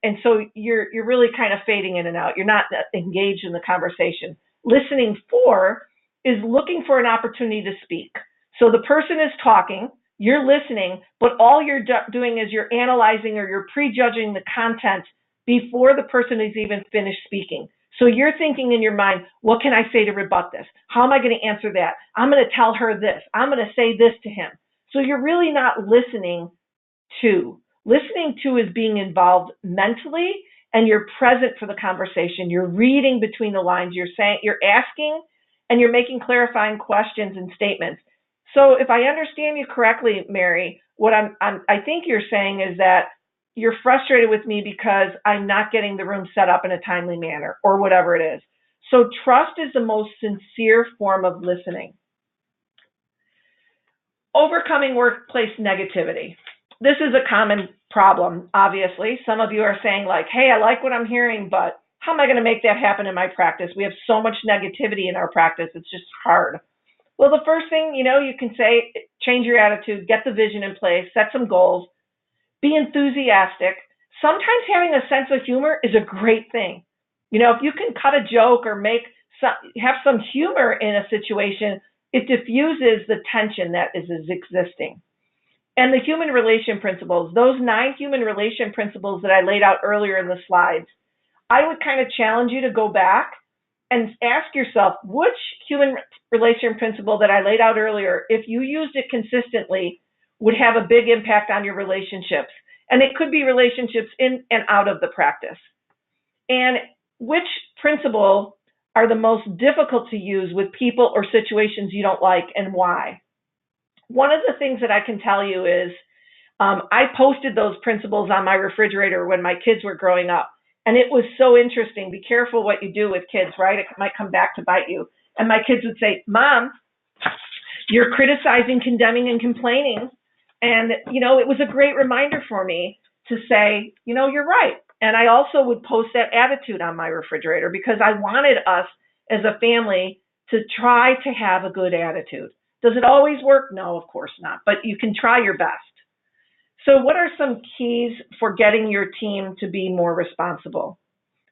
and so you're really kind of fading in and out. You're not engaged in the conversation. Listening for is looking for an opportunity to speak. So the person is talking, you're listening, but all you're doing is you're analyzing or you're prejudging the content before the person is even finished speaking. So you're thinking in your mind, what can I say to rebut this? How am I going to answer that? I'm going to tell her this. I'm going to say this to him. So you're really not listening to. Listening to is being involved mentally, and you're present for the conversation. You're reading between the lines. You're asking, and you're making clarifying questions and statements. So if I understand you correctly, Mary, what I think you're saying is that you're frustrated with me because I'm not getting the room set up in a timely manner, or whatever it is. So trust is the most sincere form of listening. Overcoming workplace negativity. This is a common problem, obviously. Some of you are saying like, hey, I like what I'm hearing, but how am I going to make that happen in my practice? We have so much negativity in our practice. It's just hard. Well, the first thing, you can say, change your attitude, get the vision in place, set some goals, be enthusiastic. Sometimes having a sense of humor is a great thing. If you can cut a joke or have some humor in a situation, it diffuses the tension that is existing. And the human relation principles, those 9 human relation principles that I laid out earlier in the slides, I would kind of challenge you to go back and ask yourself, which human relation principle that I laid out earlier, if you used it consistently, would have a big impact on your relationships. And it could be relationships in and out of the practice. And which principle are the most difficult to use with people or situations you don't like, and why? One of the things that I can tell you is I posted those principles on my refrigerator when my kids were growing up. And it was so interesting. Be careful what you do with kids, right? It might come back to bite you. And my kids would say, Mom, you're criticizing, condemning, and complaining. And, it was a great reminder for me to say, you're right. And I also would post that attitude on my refrigerator because I wanted us as a family to try to have a good attitude. Does it always work? No, of course not. But you can try your best. So what are some keys for getting your team to be more responsible?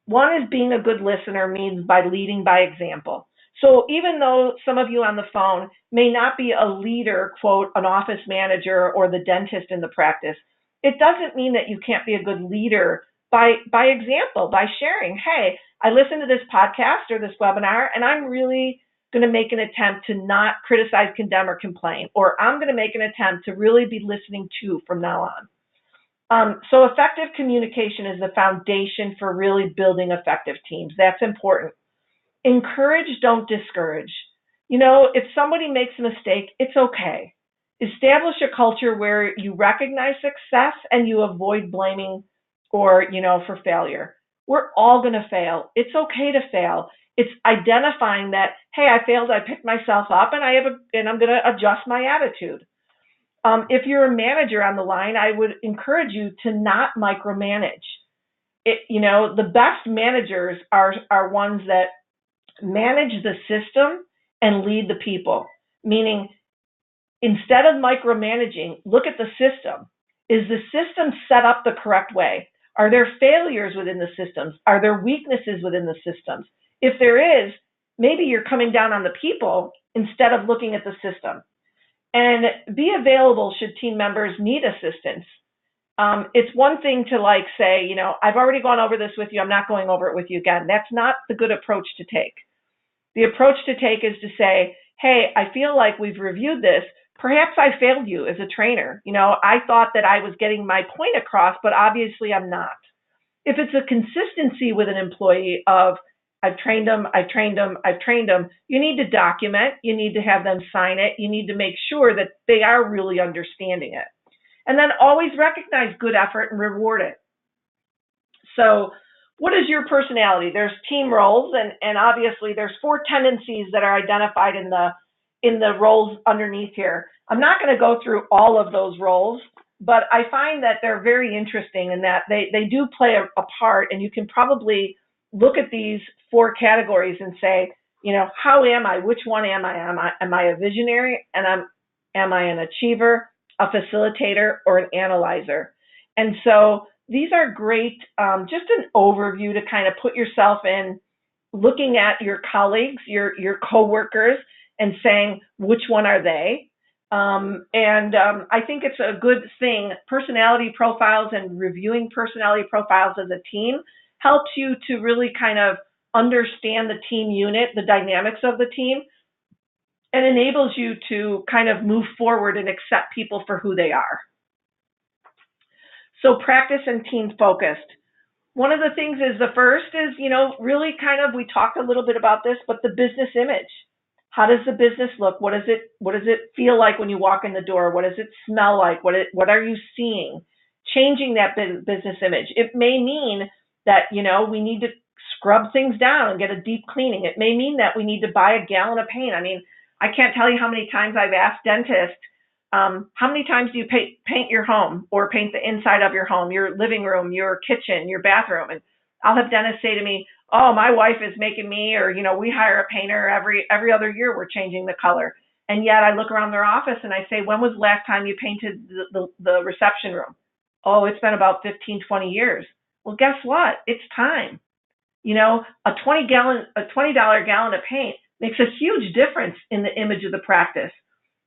One is being a good listener means by leading by example. So even though some of you on the phone may not be a leader, quote, an office manager or the dentist in the practice, it doesn't mean that you can't be a good leader by example, by sharing, hey, I listened to this podcast or this webinar, and I'm really going to make an attempt to not criticize, condemn, or complain, or I'm going to make an attempt to really be listening to from now on. So effective communication is the foundation for really building effective teams. That's important. Encourage, don't discourage. If somebody makes a mistake, it's okay. Establish a culture where you recognize success and you avoid blaming or, for failure. We're all going to fail. It's okay to fail. It's identifying that, hey, I failed, I picked myself up, and I'm going to adjust my attitude. If you're a manager on the line, I would encourage you to not micromanage. The best managers are ones that manage the system and lead the people. Meaning, instead of micromanaging, look at the system. Is the system set up the correct way? Are there failures within the systems? Are there weaknesses within the systems? If there is, maybe you're coming down on the people instead of looking at the system. And be available should team members need assistance. It's one thing to say, I've already gone over this with you. I'm not going over it with you again. That's not the good approach to take. The approach to take is to say, hey, I feel like we've reviewed this. Perhaps I failed you as a trainer. I thought that I was getting my point across, but obviously I'm not. If it's a consistency with an employee of, I've trained them, you need to document, you need to have them sign it, you need to make sure that they are really understanding it. And then always recognize good effort and reward it. So what is your personality? There's team roles, and obviously there's 4 tendencies that are identified in the roles underneath here. I'm not going to go through all of those roles, but I find that they're very interesting in that they do play a part, and you can probably look at these 4 categories and say, how am I? Which one am I? Am I a visionary? And am I an achiever, a facilitator, or an analyzer? And so these are great, just an overview to kind of put yourself in, looking at your colleagues, your coworkers, and saying, which one are they? I think it's a good thing. Personality profiles and reviewing personality profiles as a team helps you to really kind of understand the team unit, the dynamics of the team, and enables you to kind of move forward and accept people for who they are. So practice and team focused. One of the things is the first is, really kind of, we talked a little bit about this, but the business image. How does the business look? What does it feel like when you walk in the door? What does it smell like? What are you seeing? Changing that business image. It may mean that, we need to scrub things down and get a deep cleaning. It may mean that we need to buy a gallon of paint. I mean, I can't tell you how many times I've asked dentists, how many times do you paint your home or paint the inside of your home, your living room, your kitchen, your bathroom? And I'll have dentists say to me, oh, my wife is making me, or, we hire a painter every other year, we're changing the color. And yet I look around their office and I say, when was the last time you painted the reception room? Oh, it's been about 15, 20 years. Well, guess what? It's time. A $20 gallon of paint makes a huge difference in the image of the practice.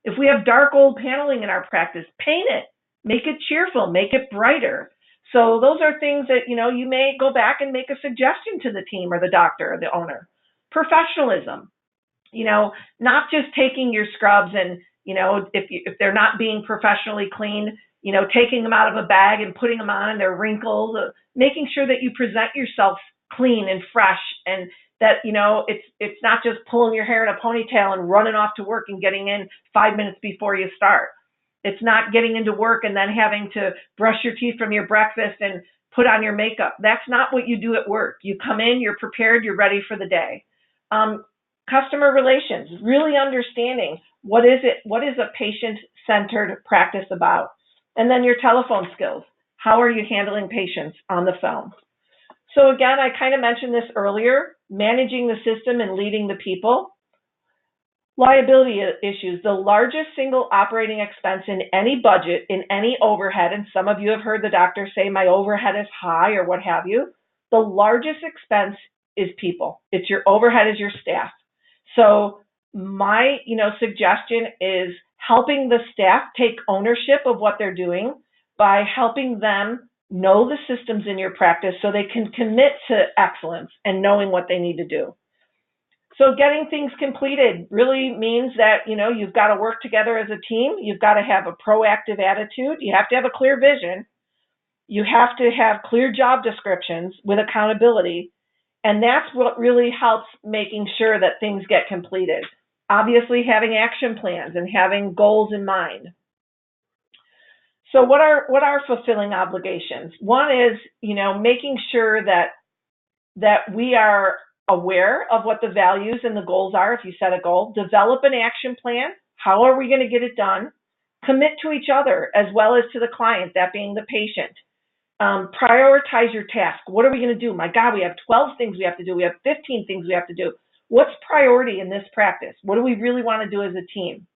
If we have dark old paneling in our practice, paint it, make it cheerful, make it brighter. So those are things that, you may go back and make a suggestion to the team or the doctor or the owner. Professionalism, not just taking your scrubs and, if they're not being professionally cleaned, taking them out of a bag and putting them on and they're wrinkled, making sure that you present yourself clean and fresh, and that, it's not just pulling your hair in a ponytail and running off to work and getting in 5 minutes before you start. It's not getting into work and then having to brush your teeth from your breakfast and put on your makeup. That's not what you do at work. You come in, you're prepared, you're ready for the day. Customer relations, really understanding what is a patient-centered practice about. And then your telephone skills. How are you handling patients on the phone? So again, I kind of mentioned this earlier, managing the system and leading the people. Liability issues, the largest single operating expense in any budget, in any overhead, and some of you have heard the doctor say my overhead is high or what have you. The largest expense is people. It's your overhead is your staff. So my suggestion is helping the staff take ownership of what they're doing by helping them know the systems in your practice so they can commit to excellence and knowing what they need to do. So getting things completed really means that, you've got to work together as a team. You've got to have a proactive attitude. You have to have a clear vision. You have to have clear job descriptions with accountability. And that's what really helps making sure that things get completed. Obviously, having action plans and having goals in mind. So what are fulfilling obligations? One is, making sure that we are aware of what the values and the goals are. If you set a goal, develop an action plan. How are we going to get it done? Commit to each other as well as to the client, that being the patient. Prioritize your task. What are we going to do? My God, we have 12 things we have to do. We have 15 things we have to do. What's priority in this practice? What do we really want to do as a team?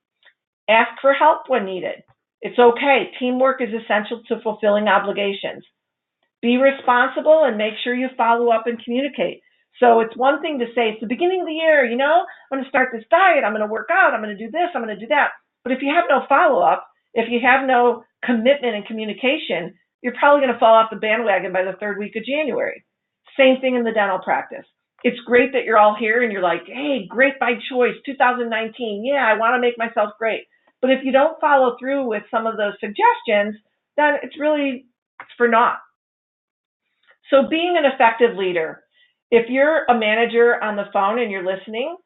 Ask for help when needed. It's okay. Teamwork is essential to fulfilling obligations. Be responsible and make sure you follow up and communicate. So it's one thing to say, it's the beginning of the year, I'm going to start this diet, I'm going to work out, I'm going to do this, I'm going to do that. But if you have no follow up, if you have no commitment and communication, you're probably going to fall off the bandwagon by the third week of January. Same thing in the dental practice. It's great that you're all here and you're like, hey, great by choice, 2019. Yeah, I want to make myself great. But if you don't follow through with some of those suggestions, then it's for naught. So being an effective leader, if you're a manager on the phone and you're listening,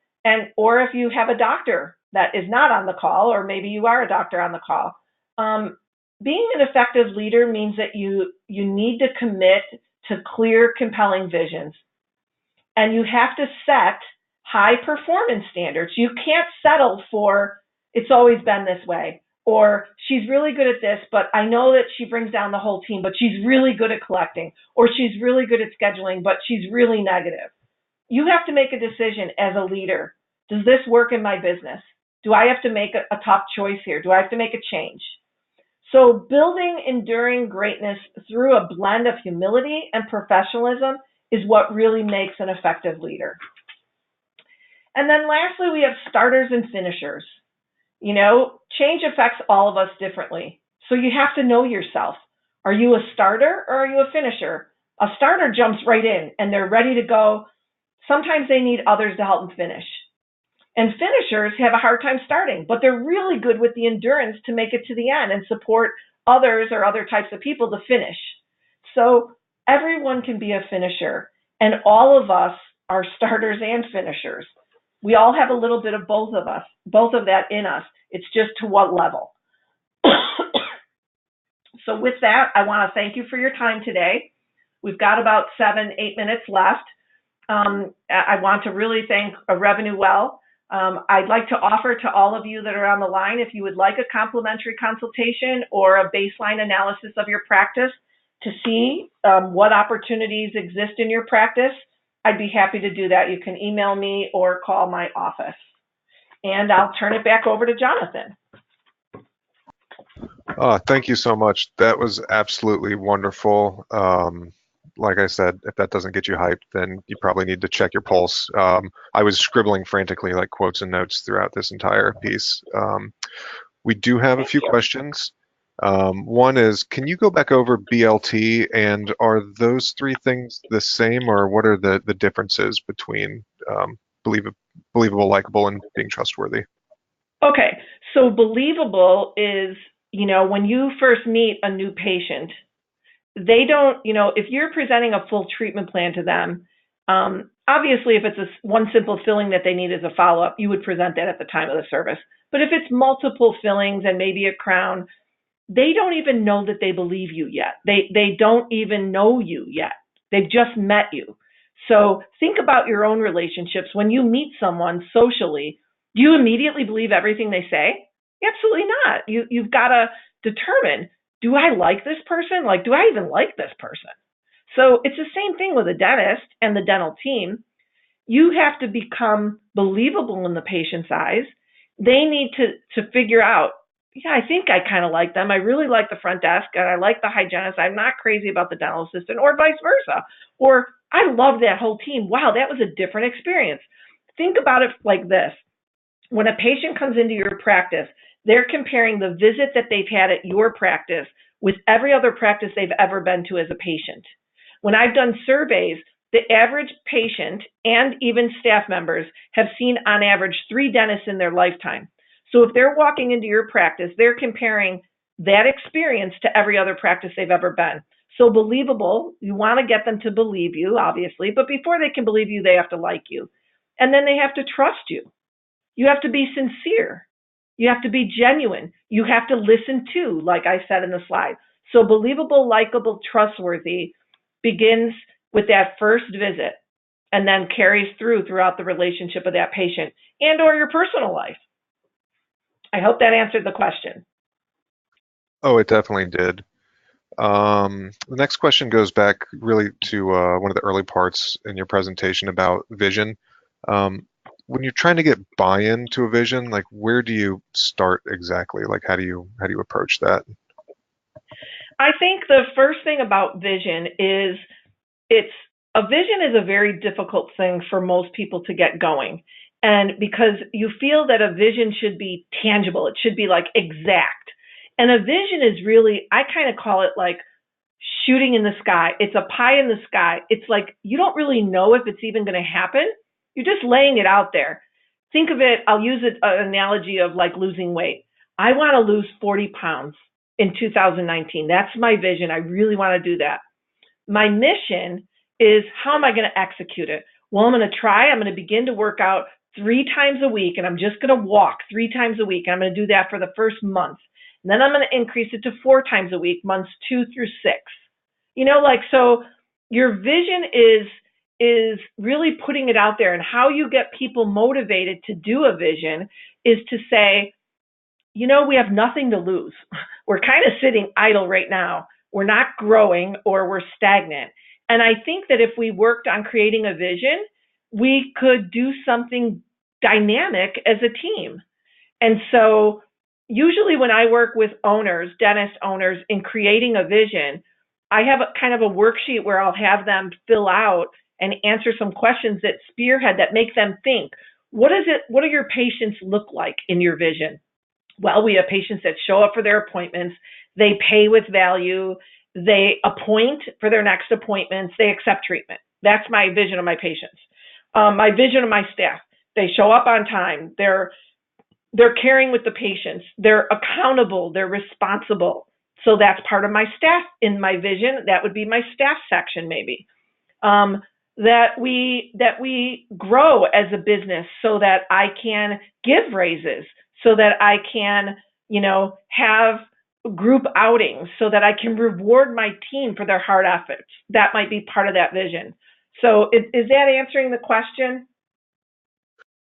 or if you have a doctor that is not on the call, or maybe you are a doctor on the call, being an effective leader means that you need to commit to clear, compelling visions. And you have to set high performance standards. You can't settle for, it's always been this way, or she's really good at this, but I know that she brings down the whole team, but she's really good at collecting, or she's really good at scheduling, but she's really negative. You have to make a decision as a leader. Does this work in my business? Do I have to make a tough choice here? Do I have to make a change? So building enduring greatness through a blend of humility and professionalism is what really makes an effective leader. And then lastly, we have starters and finishers. Change affects all of us differently. So you have to know yourself. Are you a starter or are you a finisher? A starter jumps right in and they're ready to go. Sometimes they need others to help them finish. And finishers have a hard time starting, but they're really good with the endurance to make it to the end and support others or other types of people to finish. So everyone can be a finisher, and all of us are starters and finishers. We all have a little bit of both of that in us. It's just to what level. So with that, I want to thank you for your time today. We've got about 7-8 minutes left. I want to really thank RevenueWell. I'd like to offer to all of you that are on the line, if you would like a complimentary consultation or a baseline analysis of your practice to see what opportunities exist in your practice, I'd be happy to do that. You can email me or call my office. And I'll turn it back over to Jonathan. Thank you so much. That was absolutely wonderful. Like I said, if that doesn't get you hyped, then you probably need to check your pulse. I was scribbling frantically, like quotes and notes throughout this entire piece. We do have a few questions. One is, can you go back over BLT, and are those three things the same, or what are the differences between believable, likable, and being trustworthy? Okay, so believable is, when you first meet a new patient, they don't, if you're presenting a full treatment plan to them, obviously if it's one simple filling that they need as a follow-up, you would present that at the time of the service. But if it's multiple fillings and maybe a crown, they don't even know that they believe you yet. They don't even know you yet. They've just met you. So think about your own relationships. When you meet someone socially, do you immediately believe everything they say? Absolutely not. You've got to determine, do I like this person? Do I even like this person? So it's the same thing with a dentist and the dental team. You have to become believable in the patient's eyes. They need to figure out, yeah, I think I kind of like them. I really like the front desk and I like the hygienist. I'm not crazy about the dental assistant, or vice versa. Or I love that whole team. Wow, that was a different experience. Think about it like this. When a patient comes into your practice, they're comparing the visit that they've had at your practice with every other practice they've ever been to as a patient. When I've done surveys, the average patient and even staff members have seen on average 3 dentists in their lifetime. So if they're walking into your practice, they're comparing that experience to every other practice they've ever been. So believable, you want to get them to believe you, obviously, but before they can believe you, they have to like you. And then they have to trust you. You have to be sincere. You have to be genuine. You have to listen to, like I said in the slide. So believable, likable, trustworthy begins with that first visit and then carries throughout the relationship of that patient and or your personal life. I hope that answered the question. Oh, it definitely did. The next question goes back really to one of the early parts in your presentation about vision. when you're trying to get buy-in to a vision, like where do you start exactly? Like how do you approach that? I think the first thing about vision is it's a vision is a very difficult thing for most people to get going. And because you feel that a vision should be tangible, it should be like exact. And a vision is really, I kind of call it like shooting in the sky. It's a pie in the sky. It's like you don't really know if it's even going to happen. You're just laying it out there. Think of it, I'll use an analogy of like losing weight. I want to lose 40 pounds in 2019. That's my vision. I really want to do that. My mission is how am I going to execute it? Well, I'm going to try. I'm going to begin to work out 3 times a week, and I'm just going to walk 3 times a week. And I'm going to do that for the first month. And then I'm going to increase it to 4 times a week, months 2 through 6. Like so your vision is really putting it out there, and how you get people motivated to do a vision is to say, we have nothing to lose. We're kind of sitting idle right now. We're not growing or we're stagnant. And I think that if we worked on creating a vision, we could do something dynamic as a team. And so usually when I work with owners, dentist owners, in creating a vision, I have a kind of a worksheet where I'll have them fill out and answer some questions that spearhead, that make them think, what do your patients look like in your vision? Well, we have patients that show up for their appointments, they pay with value, they appoint for their next appointments, they accept treatment. That's my vision of my patients. My vision of my staff, they show up on time, they're caring with the patients, they're accountable, they're responsible. So that's part of my staff in my vision. That would be my staff section maybe. That we grow as a business so that I can give raises, so that I can, have group outings, so that I can reward my team for their hard efforts. That might be part of that vision. So is that answering the question?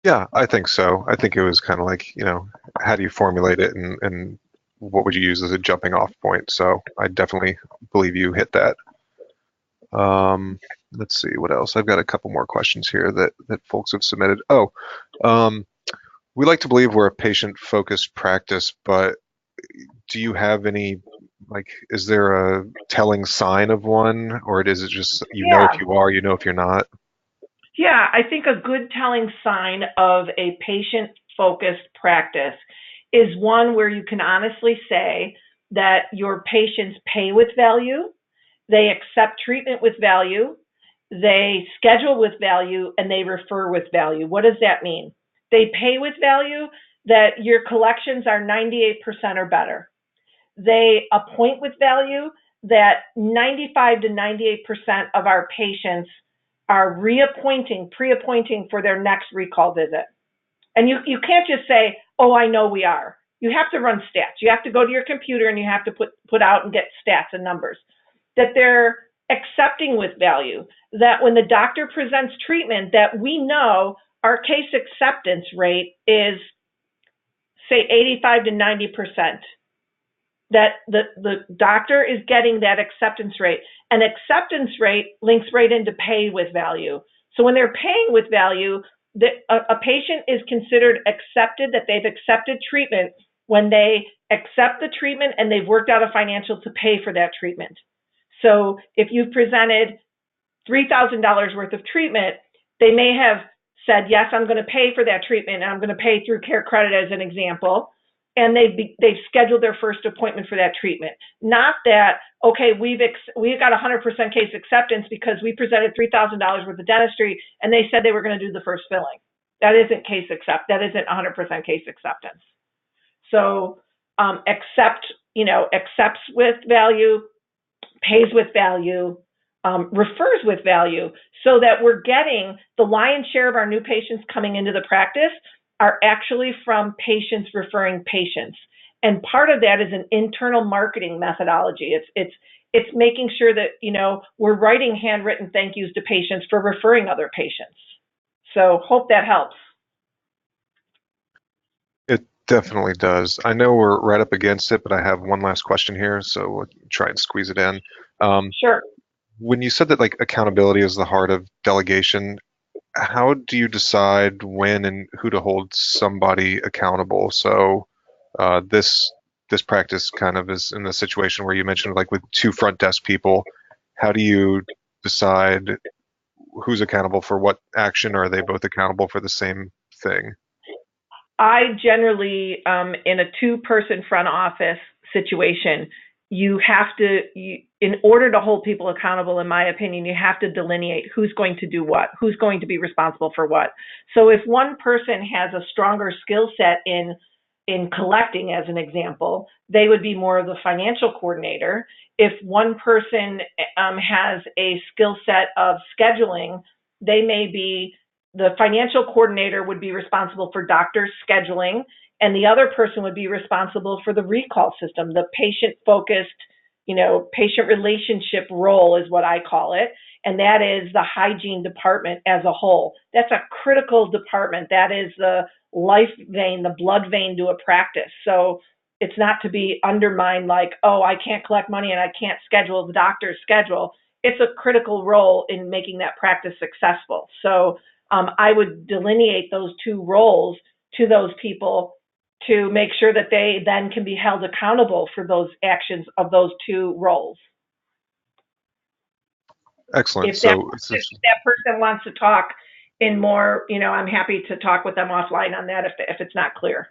Yeah, I think so. I think it was kind of like, how do you formulate it and what would you use as a jumping off point? So I definitely believe you hit that. Let's see what else. I've got a couple more questions here that folks have submitted. Oh, we like to believe we're a patient-focused practice, but do you have any, like, is there a telling sign of one, or is it just if Yeah. you are, if you're not? Yeah, I think a good telling sign of a patient-focused practice is one where you can honestly say that your patients pay with value, they accept treatment with value, they schedule with value, and they refer with value. What does that mean? They pay with value, that your collections are 98% or better. They appoint with value, that 95 to 98% of our patients are pre-appointing for their next recall visit. And you can't just say, oh, I know we are. You have to run stats. You have to go to your computer and you have to put out and get stats and numbers. That they're accepting with value, that when the doctor presents treatment, that we know our case acceptance rate is, say, 85 to 90%. That the doctor is getting that acceptance rate. And acceptance rate links right into pay with value. So when they're paying with value, a patient is considered accepted, that they've accepted treatment when they accept the treatment and they've worked out a financial to pay for that treatment. So if you've presented $3,000 worth of treatment, they may have said, yes, I'm going to pay for that treatment, and I'm going to pay through Care Credit as an example. And they've scheduled their first appointment for that treatment. Not that, okay, we've got 100% case acceptance because we presented $3,000 worth of dentistry and they said they were going to do the first filling. That isn't 100% case acceptance. So accepts with value, pays with value, refers with value, so that we're getting the lion's share of our new patients coming into the practice are actually from patients referring patients. And part of that is an internal marketing methodology. It's making sure that, we're writing handwritten thank yous to patients for referring other patients. So hope that helps. It definitely does. I know we're right up against it, but I have one last question here, so we'll try and squeeze it in. Sure. When you said that like accountability is the heart of delegation, how do you decide when and who to hold somebody accountable? So this practice kind of is in the situation where you mentioned like with two front desk people. How do you decide who's accountable for what action? Or are they both accountable for the same thing? I generally, in a two-person front office situation, you have to, in order to hold people accountable, in my opinion, you have to delineate who's going to do what, who's going to be responsible for what. So if one person has a stronger skill set in collecting, as an example, they would be more of the financial coordinator. If one person has a skill set of scheduling, they may be the financial coordinator would be responsible for doctor scheduling, and the other person would be responsible for the recall system, the patient focused, patient relationship role is what I call it. And that is the hygiene department as a whole. That's a critical department. That is the life vein, the blood vein to a practice. So it's not to be undermined like, oh, I can't collect money and I can't schedule the doctor's schedule. It's a critical role in making that practice successful. So I would delineate those two roles to those people to make sure that they then can be held accountable for those actions of those two roles. Excellent. If that So if that person wants to talk in more, I'm happy to talk with them offline on that if it's not clear.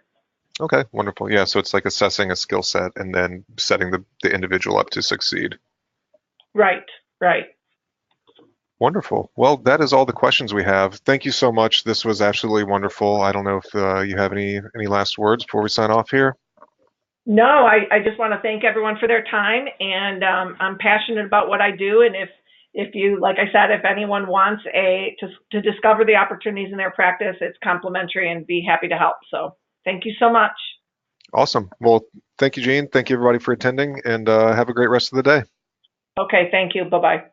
okay, wonderful. Yeah, so it's like assessing a skill set and then setting the individual up to succeed. Right, right. Wonderful. Well, that is all the questions we have. Thank you so much. This was absolutely wonderful. I don't know if you have any last words before we sign off here. No, I just want to thank everyone for their time, and I'm passionate about what I do. And if you, like I said, if anyone wants to discover the opportunities in their practice, it's complimentary and be happy to help. So thank you so much. Awesome. Well, thank you, Gene. Thank you, everybody, for attending, and have a great rest of the day. Okay, thank you. Bye bye.